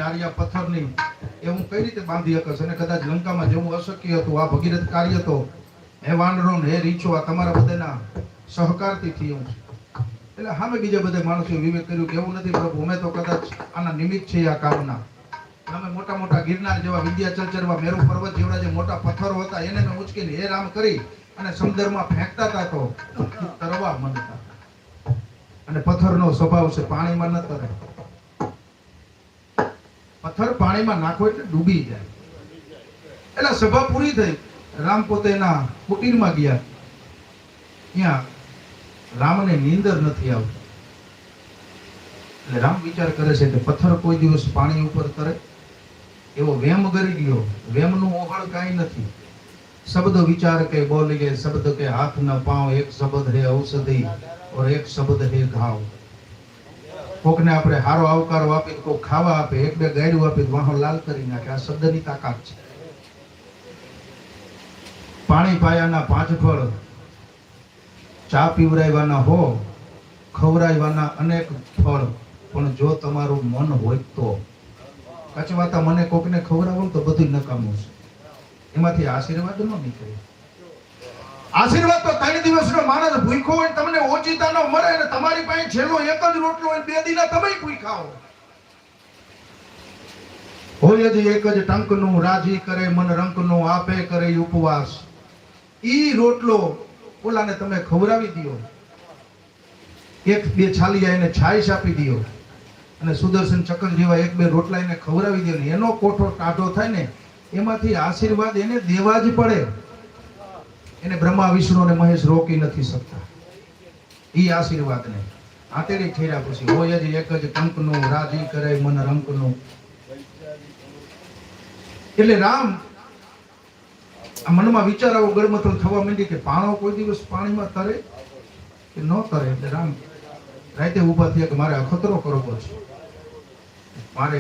અને આર્યા પથ્થરની એ હું કઈ રીતે બાંધી શકશ? અને કદાચ લંકામાં જવું અશક્ય હતું. આ ભગીરથ કાર્ય તો હે વાનરો હે રીછો આ તમારા બધાના સહકારથી થયું. એટલે સામે બીજા બધા માણસો વિવેક કર્યું કે એવું નથી પ્રભુ, અમે તો કદાચ આના નિમિત્ત છે આ કામના. અમે મોટા મોટા ગિરનાર જેવા, વિંધ્યાચલ જેવા, મેરુ પર્વત જેવડા જે મોટા પથ્થરો હતા એને મેં ઉચકીને હે રામ કરી અને સમુદ્રમાં ફેંકતા હતા તો તરવા માંડતા. અને પથ્થરનો સ્વભાવ છે પાણીમાં ન તરે. પથ્થર પાણીમાં નાખો એટલે ડૂબી જાય. એટલે સભા પૂરી થઈ. રામ પોતે એના કુટીરમાં ગયા. ત્યાં રામને નીંદર નથી આવતી. એટલે રામ વિચાર કરે છે કે પથ્થર કોઈ દિવસ પાણી ઉપર તરે? એવો વેમ કરી ગયો. વેમનું ઓહળ કાંઈ નથી. શબ્દ વિચાર કે બોલીએ, શબ્દ કે હાથ ન પાવ, એક શબ્દ હે ઔષધિ और एक शब्द है घाव. કોકને આપણે હારો આવકારો આપી, કોક ખાવા આપે, એક બે ગાયડું આપી, વાહો લાલ કરી નાખે. આ શબ્દની તાકાત છે. પાણી પાયાના 5 ફળ, ચા પીવરાયવાના હો, ખવરાયવાના અનેક ફળ, પણ જો તમારું મન હોય તો. કચવાતા મને કોકને ખવડાવો તો બધું નકામું છે. એમાંથી આશીર્વાદ ન નીકળે. આશીર્વાદ તો 3 દિવસનો માણસ ભૂખ્યો હોય તમને ઓચિતા ન મળે અને તમારી પાસે છેલ્લો એક જ રોટલો હોય 2 દિના તમે ભૂખ્યા હો. હોય જ એક જ ટંકનું, રાજી કરે મન રંકનું, આપે કરે ઉપવાસ. ઈ રોટલો ઓલાને તમે ખવડાવી દો, 1-2 છાલિયા એને છાઈશ આપી દો અને સુદર્શન ચક્ર જેવા 1-2 રોટલા એને ખવડાવી દો ને એનો કોઠો ટાઢો થાય ને એમાંથી આશીર્વાદ એને દેવા જ પડે. એને બ્રહ્મા વિષ્ણુ અને મહેશ રોકી નથી શકતા. ઈ આશીર્વાદને આતેડી ઠેરા પછી હોય જ એક જ ટંકનું, રાજી કરે મન રંકનું. એટલે રામ આ મનમાં વિચારાવો ગળમથલ થવા માંડી કે પાણો કોઈ દિવસ પાણીમાં તરે કે ન તરે. એટલે રામ રાતે ઊભા થયા કે મારે અખતરો કરવો છે, મારે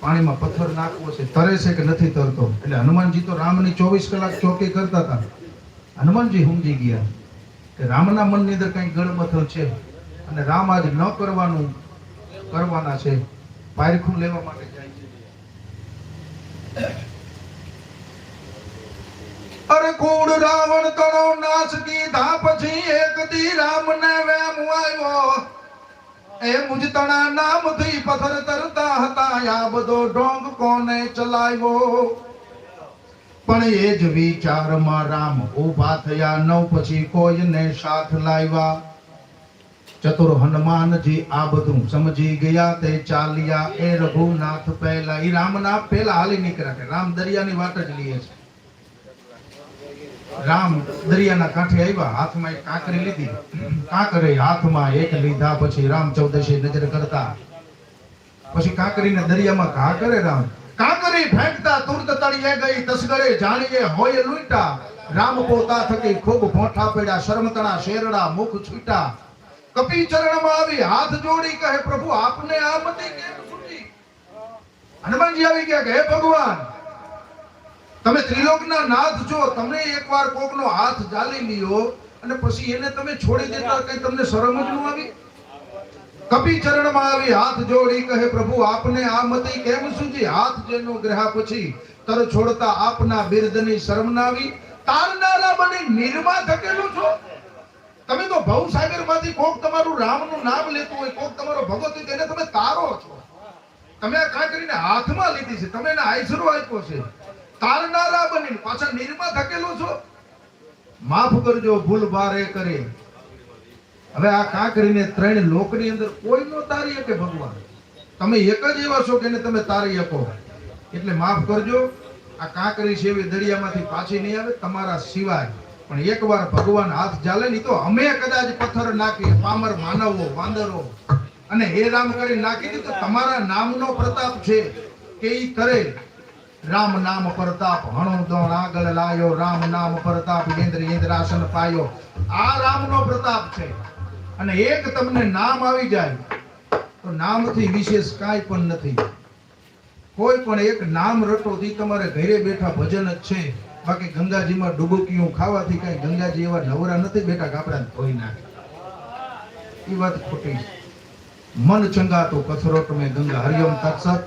પાણીમાં પથ્થર નાખવો છે, તરે છે કે નથી તરતો. એટલે હનુમાનજી તો રામની 24 કલાક ચોકી કરતા હતા. હનુમાનજી સમજી ગયા કે રામના મનની અંદર કઈ ગળમથલ છે અને રામ આજ ન કરવાના છે. પાયખું લેવા માટે જાય છે. અરે કુળ રાવણ તણો નાશ કીધા પછી એક દી રામને વેમ આવ્યો, એ મુજ તણા નામથી પથ્થર તરતા હતા, આ બધો ઢોંગ કોને ચલાવ્યો? પણ એ જ વિચારમાં રામ ઉભા થયા, 9 પછી કોઈને સાથ લાવ્યા. ચતુર હનુમાનજી આ બધું સમજી ગયા, તે ચાલ્યા એ રઘુનાથ પહેલા. ઈ રામના પહેલા હાલી નીકળ્યા. રામ દરિયાની વાત જ લીએ છે. રામ દરિયાના કાંઠે આવ્યા, હાથમાં એક કાંકરી લીધી. કાંકરી હાથમાં એક લીધા પછી રામ 14 નજર કરતા પછી કાંકરીને દરિયામાં ઘા કરે રામ. કાંકરી ફેંકતા તુરત તળિયે ગઈ, તસગરે જાણીએ હોય લૂંટા. રામ પોતા થકી ખૂબ ભોંઠા પડ્યા, શરમતણા શેરડા મુખ છૂટા. કપી ચરણમાં આવી હાથ જોડી કહે, પ્રભુ આપને આ મતિ કેમ સૂજી? હનુમાનજી આવી ગયા કે હે ભગવાન, તમે ત્રિલોકના નાથ છો, તમે એકવાર કોકનો હાથ જાલી લ્યો અને પછી એને તમે છોડી દેતા, કઈ તમને શરમ જ ન આવી? કપી ચરણમાં આવી હાથ જોડી કહે, પ્રભુ આપને આ મતિ કેમ સૂજી? હાથ જેનો ગ્રહા પછી તર છોડતા આપના બિરદની શરમ ના આવી? તારનારા બની નિર્મા ધકેલું છો તમે તો. ભવસાગરમાંથી કોક તમારું રામનું નામ લેતું હોય, કોક તમારો ભગત હોય, એને તમે તારો છો. તમે આ કાંકરીને હાથમાં લીધી છે, તમે એને આઈસરો આપ્યો છે. તારનારા બની પાછા નિર્મા ધકેલો છો. માફ કરજો ભૂલ બારે કરે. હવે આ કાંકરીને 3 લોકની અંદર કોઈ નો તારી શકે ભગવાન. તમે એક જ એવા છો કે એને તમે તારી શકો. એટલે માફ કરજો. આ કાંકરી સેવી દરિયામાંથી પાછી નહીં આવે તમારા સિવાય. પણ એકવાર ભગવાન હાથ જાલે નહીં તો અમે કદાચ પથ્થર નાખી, પામર માનવો વાંદરો અને હે રામ કરી નાખી દીધું. તમારા નામનો પ્રતાપ છે કે ઈ કરે. રામ નામ પ્રતાપ હણો દોણ આગળ લાયો, રામ નામ પ્રતાપ ઇન્દ્રાસન પાયો. આ રામનો પ્રતાપ છે. અને એક તમને નામ આવી જાય તો નામથી વિશેષ કાંઈ પણ નથી. કોઈ પણ એક નામ રટો દી તમારે ઘરે બેઠા ભજન જ છે. બાકી ગંગાજીમાં ડૂબકીઓ ખાવાથી કઈ ગંગાજી એવા નવરા નથી બેઠા કે આપણા ધોઈ નાખે. એ વાત ખોટી. મન ચંગા તો કથરોટ મેં ગંગા. હરિઓમ તત્સત.